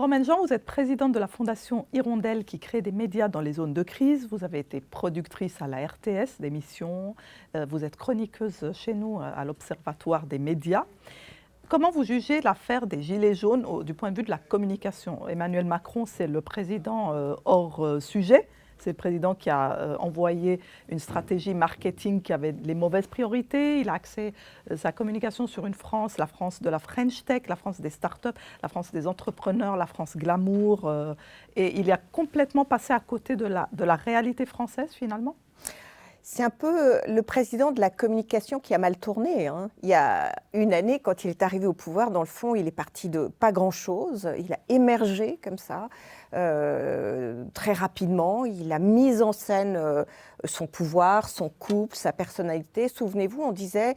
Romaine Jean, vous êtes présidente de la Fondation Hirondelle qui crée des médias dans les zones de crise. Vous avez été productrice à la RTS d'émissions. Vous êtes chroniqueuse chez nous à l'Observatoire des médias. Comment vous jugez l'affaire des Gilets jaunes du point de vue de la communication? Emmanuel Macron, c'est le président hors sujet. C'est le président qui a envoyé une stratégie marketing qui avait les mauvaises priorités. Il a axé sa communication sur une France, la France de la French Tech, la France des startups, la France des entrepreneurs, la France glamour. Et il a complètement passé à côté de la réalité française, finalement. C'est un peu le président de la communication qui a mal tourné. Il y a une année, quand il est arrivé au pouvoir, dans le fond, il est parti de pas grand-chose. Il a émergé comme ça, très rapidement. Il a mis en scène son pouvoir, son couple, sa personnalité. Souvenez-vous, on disait,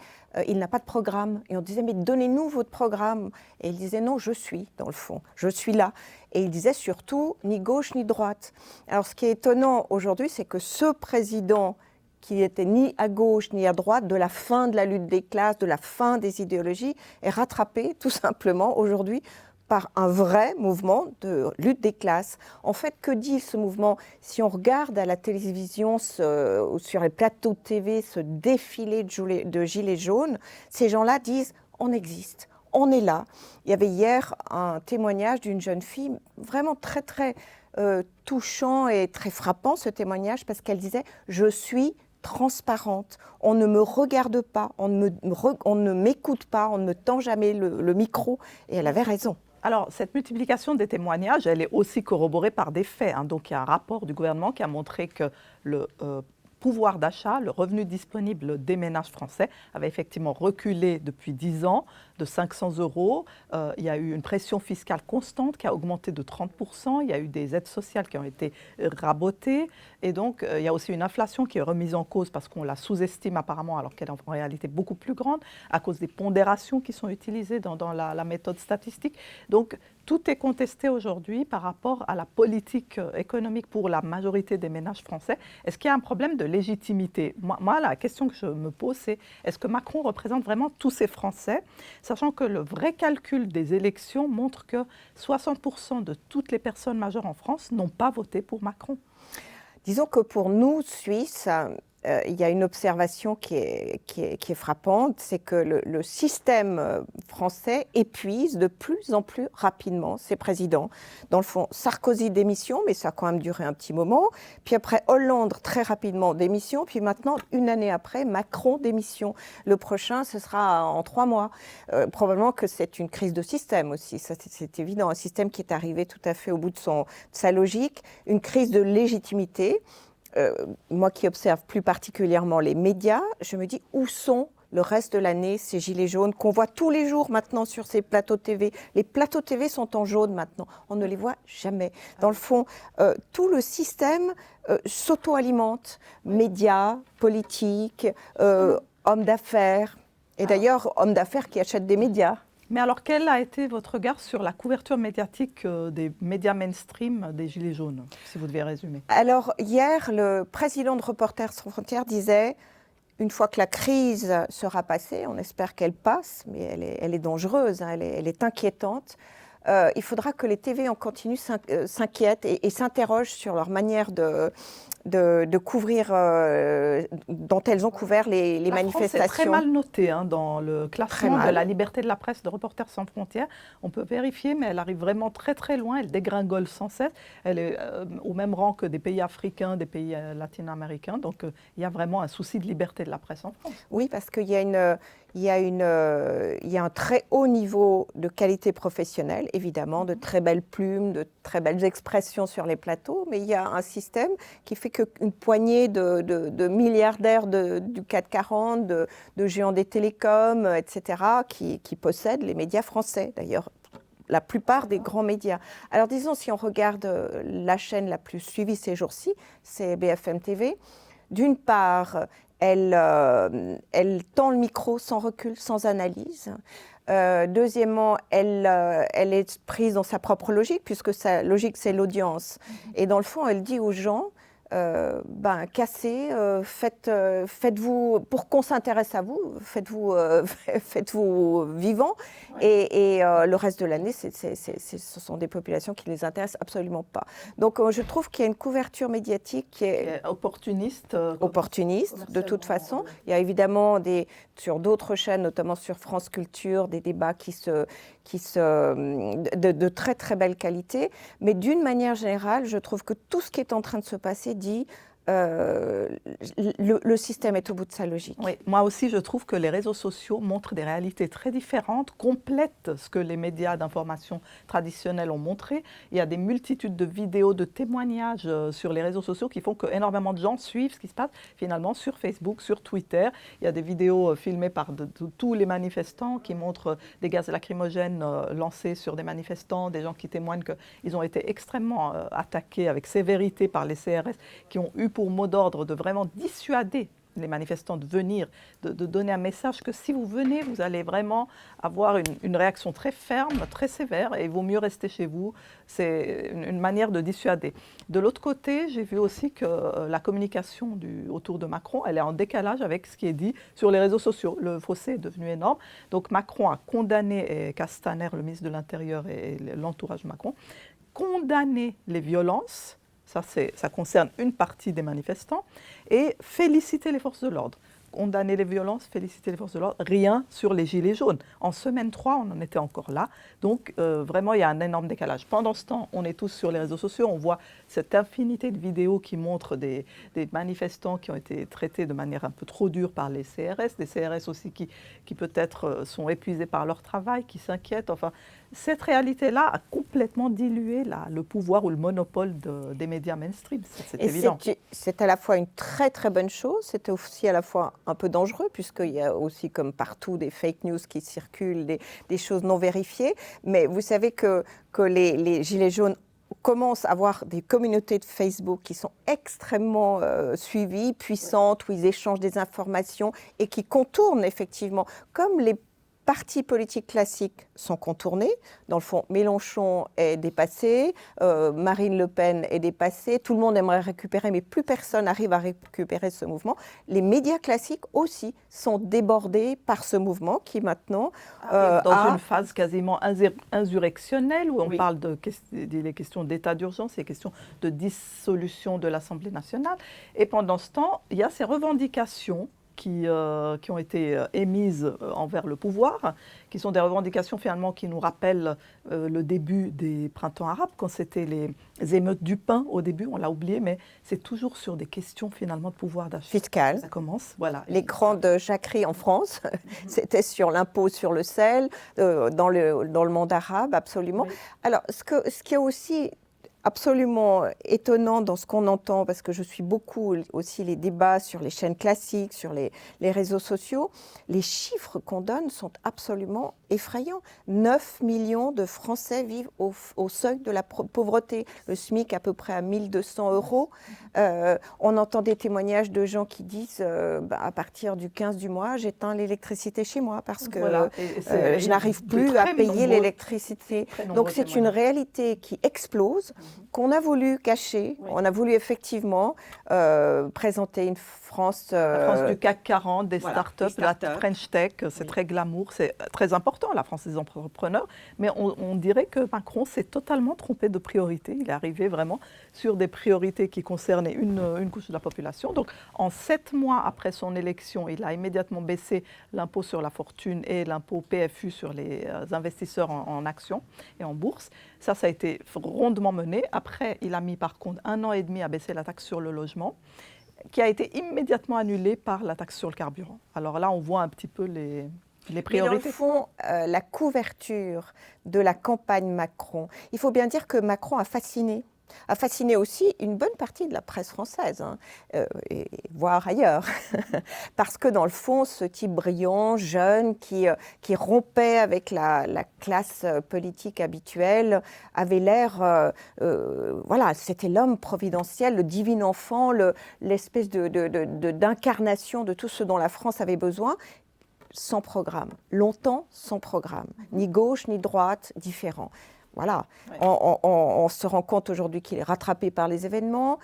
il n'a pas de programme. Et on disait, mais donnez-nous votre programme. Et il disait, non, je suis, dans le fond. Je suis là. Et il disait surtout, ni gauche ni droite. Alors, ce qui est étonnant aujourd'hui, c'est que ce président qui n'était ni à gauche ni à droite, de la fin de la lutte des classes, de la fin des idéologies, est rattrapé tout simplement aujourd'hui par un vrai mouvement de lutte des classes. En fait, que dit ce mouvement? Si on regarde à la télévision ou sur les plateaux de TV ce défilé de gilets jaunes, ces gens-là disent « on existe ». On est là. Il y avait hier un témoignage d'une jeune fille vraiment très, très touchant et très frappant, ce témoignage, parce qu'elle disait « je suis transparente, on ne me regarde pas, on ne m'écoute pas, on ne me tend jamais le micro ». Et elle avait raison. Alors, cette multiplication des témoignages, elle est aussi corroborée par des faits. Donc, il y a un rapport du gouvernement qui a montré que le pouvoir d'achat, le revenu disponible des ménages français avait effectivement reculé depuis 10 ans de 500 €. Il y a eu une pression fiscale constante qui a augmenté de 30%. Il y a eu des aides sociales qui ont été rabotées. Et donc, il y a aussi une inflation qui est remise en cause parce qu'on la sous-estime apparemment alors qu'elle est en réalité beaucoup plus grande à cause des pondérations qui sont utilisées dans la méthode statistique. Donc, tout est contesté aujourd'hui par rapport à la politique économique pour la majorité des ménages français. Est-ce qu'il y a un problème de légitimité? Moi, la question que je me pose, c'est est-ce que Macron représente vraiment tous ces Français, sachant que le vrai calcul des élections montre que 60% de toutes les personnes majeures en France n'ont pas voté pour Macron? Disons que pour nous, Suisses, il y a une observation qui est frappante, c'est que le système français épuise de plus en plus rapidement ses présidents. Dans le fond, Sarkozy démission, mais ça a quand même duré un petit moment. Puis après, Hollande très rapidement démission. Puis maintenant, une année après, Macron démission. Le prochain, ce sera en 3 mois. Probablement que c'est une crise de système aussi, ça c'est évident. Un système qui est arrivé tout à fait au bout de sa logique. Une crise de légitimité. Moi qui observe plus particulièrement les médias, je me dis où sont le reste de l'année ces gilets jaunes qu'on voit tous les jours maintenant sur ces plateaux de TV. Les plateaux de TV sont en jaune maintenant, on ne les voit jamais. Dans le fond, tout le système s'auto-alimente, médias, politiques, hommes d'affaires, et d'ailleurs hommes d'affaires qui achètent des médias. Mais alors, quel a été votre regard sur la couverture médiatique des médias mainstream des Gilets jaunes, si vous devez résumer? Alors, hier, le président de Reporters sans frontières disait, une fois que la crise sera passée, on espère qu'elle passe, mais elle est dangereuse, elle est inquiétante, il faudra que les TV en continu s'inquiètent et s'interrogent sur leur manière de couvrir, dont elles ont couvert les manifestations. La France est très mal notée dans le classement de la liberté de la presse de Reporters sans frontières. On peut vérifier, mais elle arrive vraiment très très loin, elle dégringole sans cesse. Elle est au même rang que des pays africains, des pays latino-américains. Donc il y a vraiment un souci de liberté de la presse en France. Oui, parce qu'il y a un très haut niveau de qualité professionnelle, évidemment, de très belles plumes, de très belles expressions sur les plateaux, mais il y a un système qui fait qu'une poignée de milliardaires du CAC 40, de géants des télécoms, etc., qui possèdent les médias français, d'ailleurs la plupart des grands médias. Alors disons, si on regarde la chaîne la plus suivie ces jours-ci, c'est BFM TV. D'une part, elle tend le micro sans recul, sans analyse. Deuxièmement, elle est prise dans sa propre logique, puisque sa logique, c'est l'audience. Et dans le fond, elle dit aux gens, cassez, faites-vous, pour qu'on s'intéresse à vous, faites-vous vivant. Et le reste de l'année, ce sont des populations qui ne les intéressent absolument pas. Donc je trouve qu'il y a une couverture médiatique qui est opportuniste. Opportuniste, de toute façon. Il y a évidemment sur d'autres chaînes, notamment sur France Culture, des débats de très très belle qualité. Mais d'une manière générale, je trouve que tout ce qui est en train de se passer dit le système est au bout de sa logique. Oui, moi aussi, je trouve que les réseaux sociaux montrent des réalités très différentes, complètent ce que les médias d'information traditionnels ont montré. Il y a des multitudes de vidéos, de témoignages sur les réseaux sociaux qui font qu'énormément de gens suivent ce qui se passe finalement sur Facebook, sur Twitter. Il y a des vidéos filmées par tous les manifestants qui montrent des gaz lacrymogènes lancés sur des manifestants, des gens qui témoignent qu'ils ont été extrêmement attaqués avec sévérité par les CRS, qui ont eu pour mot d'ordre de vraiment dissuader les manifestants de venir, de donner un message que si vous venez, vous allez vraiment avoir une réaction très ferme, très sévère, et il vaut mieux rester chez vous. C'est une manière de dissuader. De l'autre côté, j'ai vu aussi que la communication autour de Macron, elle est en décalage avec ce qui est dit sur les réseaux sociaux. Le fossé est devenu énorme. Donc Macron a condamné, et Castaner, le ministre de l'Intérieur et l'entourage de Macron, condamné les violences. Ça concerne une partie des manifestants, et féliciter les forces de l'ordre. Condamner les violences, féliciter les forces de l'ordre, rien sur les gilets jaunes. En semaine 3, on en était encore là. Donc vraiment, il y a un énorme décalage. Pendant ce temps, on est tous sur les réseaux sociaux, on voit cette infinité de vidéos qui montrent des manifestants qui ont été traités de manière un peu trop dure par les CRS, des CRS aussi qui peut-être sont épuisés par leur travail, qui s'inquiètent. Enfin, cette réalité-là a complètement dilué le pouvoir ou le monopole des médias mainstream, c'est évident. C'est à la fois une très très bonne chose, c'est aussi à la fois un peu dangereux, puisqu'il y a aussi, comme partout, des fake news qui circulent, des choses non vérifiées. Mais vous savez que les Gilets jaunes commencent à avoir des communautés de Facebook qui sont extrêmement suivies, puissantes, où ils échangent des informations et qui contournent effectivement, comme les partis politiques classiques sont contournés. Dans le fond, Mélenchon est dépassé, Marine Le Pen est dépassée, tout le monde aimerait récupérer, mais plus personne n'arrive à récupérer ce mouvement. Les médias classiques aussi sont débordés par ce mouvement qui maintenant dans une phase quasiment insurrectionnelle, où on parle des questions d'état d'urgence, des questions de dissolution de l'Assemblée nationale. Et pendant ce temps, il y a ces revendications qui ont été émises envers le pouvoir, qui sont des revendications finalement qui nous rappellent le début des printemps arabes, quand c'était les émeutes du pain au début, on l'a oublié, mais c'est toujours sur des questions finalement de pouvoir d'achat. Fiscal. Ça commence, voilà. Les grandes jacqueries en France, c'était sur l'impôt sur le sel, dans le monde arabe, absolument. Oui. Alors, ce qui est aussi absolument étonnant dans ce qu'on entend, parce que je suis beaucoup aussi les débats sur les chaînes classiques, sur les réseaux sociaux, les chiffres qu'on donne sont absolument effrayants. 9 millions de Français vivent au seuil de la pauvreté, le SMIC à peu près à 1 200 €. On entend des témoignages de gens qui disent à partir du 15 du mois, j'éteins l'électricité chez moi parce que je n'arrive plus à payer l'électricité. Donc c'est une réalité qui explose, qu'on a voulu cacher. Oui. On a voulu effectivement présenter une France... la France du CAC 40, des startups, la French Tech, c'est très glamour, c'est très important, la France des entrepreneurs, mais on dirait que Macron s'est totalement trompé de priorité. Il est arrivé vraiment sur des priorités qui concernaient une couche de la population. Donc en 7 mois après son élection, il a immédiatement baissé l'impôt sur la fortune et l'impôt PFU sur les investisseurs en actions et en bourse. Ça a été rondement mené. Après, il a mis par contre 1 an et demi à baisser la taxe sur le logement, qui a été immédiatement annulée par la taxe sur le carburant. Alors là, on voit un petit peu les priorités. Mais dans le fond, la couverture de la campagne Macron, il faut bien dire que Macron a fasciné aussi une bonne partie de la presse française, et voire ailleurs. Parce que dans le fond, ce type brillant, jeune, qui rompait avec la classe politique habituelle, avait l'air, voilà, c'était l'homme providentiel, le divin enfant, l'espèce d'incarnation de tout ce dont la France avait besoin, sans programme, longtemps sans programme, ni gauche ni droite, différent. Voilà, ouais. On se rend compte aujourd'hui qu'il est rattrapé par les événements,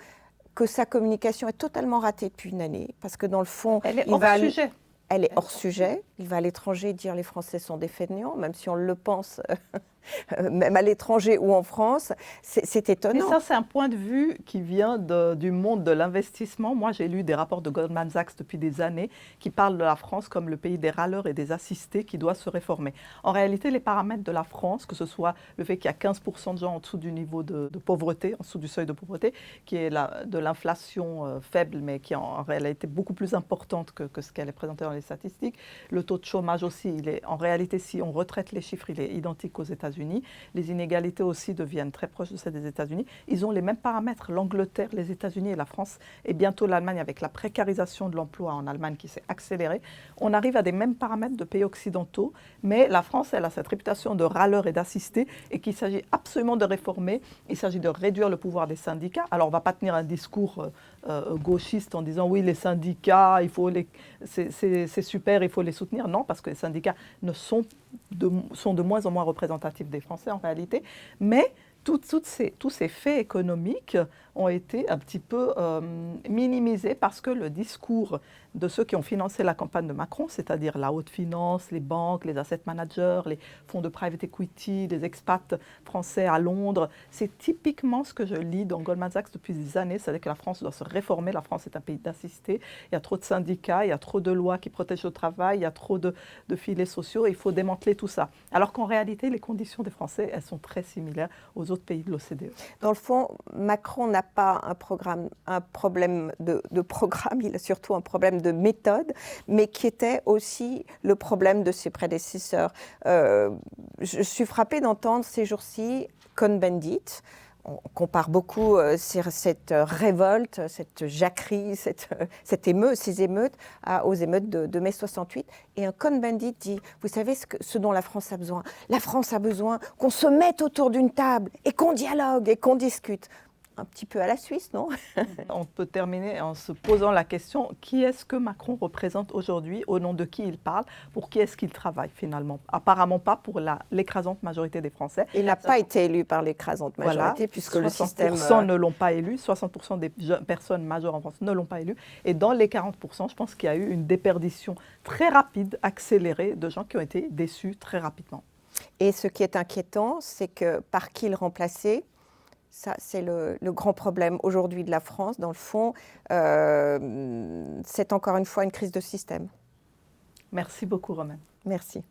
que sa communication est totalement ratée depuis une année, parce que dans le fond, Elle est hors sujet. Elle est hors sujet. Il va à l'étranger dire les Français sont des fainéants, même si on le pense, même à l'étranger ou en France. C'est étonnant. Mais ça, c'est un point de vue qui vient du monde de l'investissement. Moi, j'ai lu des rapports de Goldman Sachs depuis des années qui parlent de la France comme le pays des râleurs et des assistés qui doit se réformer. En réalité, les paramètres de la France, que ce soit le fait qu'il y a 15% de gens en dessous du niveau de pauvreté, en dessous du seuil de pauvreté, qui est de l'inflation faible, mais qui est en réalité beaucoup plus importante que ce qu'elle est présentée dans les statistiques. Le taux de chômage aussi, en réalité, si on retraite les chiffres, il est identique aux États-Unis. Les inégalités aussi deviennent très proches de celles des États-Unis. Ils ont les mêmes paramètres, l'Angleterre, les États-Unis et la France, et bientôt l'Allemagne, avec la précarisation de l'emploi en Allemagne qui s'est accélérée. On arrive à des mêmes paramètres de pays occidentaux, mais la France, elle a cette réputation de râleur et d'assisté, et qu'il s'agit absolument de réformer. Il s'agit de réduire le pouvoir des syndicats. Alors, on ne va pas tenir un discours gauchiste en disant oui, les syndicats, c'est super, il faut les soutenir. Non, parce que les syndicats sont de moins en moins représentatifs des Français en réalité. Mais tous ces faits économiques ont été un petit peu minimisés parce que le discours de ceux qui ont financé la campagne de Macron, c'est-à-dire la haute finance, les banques, les asset managers, les fonds de private equity, les expats français à Londres, c'est typiquement ce que je lis dans Goldman Sachs depuis des années, c'est-à-dire que la France doit se réformer, la France est un pays d'assistés, il y a trop de syndicats, il y a trop de lois qui protègent le travail, il y a trop de filets sociaux, il faut démanteler tout ça. Alors qu'en réalité, les conditions des Français, elles sont très similaires aux autres pays de l'OCDE. Dans le fond, Macron n'a pas un problème de programme, il a surtout un problème de méthode, mais qui était aussi le problème de ses prédécesseurs. Je suis frappée d'entendre ces jours-ci Cohn-Bendit. On compare beaucoup cette révolte, cette jacquerie, ces émeutes aux émeutes de mai 68. Et un Cohn-Bendit dit, vous savez ce dont la France a besoin? La France a besoin qu'on se mette autour d'une table et qu'on dialogue et qu'on discute. Un petit peu à la Suisse, non? On peut terminer en se posant la question, qui est-ce que Macron représente aujourd'hui, au nom de qui il parle, pour qui est-ce qu'il travaille finalement? Apparemment pas pour l'écrasante majorité des Français. Il n'a pas été élu par l'écrasante majorité, voilà, puisque le système... 60% ne l'ont pas élu, 60% des personnes majeures en France ne l'ont pas élu. Et dans les 40%, je pense qu'il y a eu une déperdition très rapide, accélérée, de gens qui ont été déçus très rapidement. Et ce qui est inquiétant, c'est que par qui le remplacer? Ça, c'est le grand problème aujourd'hui de la France. Dans le fond, c'est encore une fois une crise de système. Merci beaucoup, Romaine. Merci.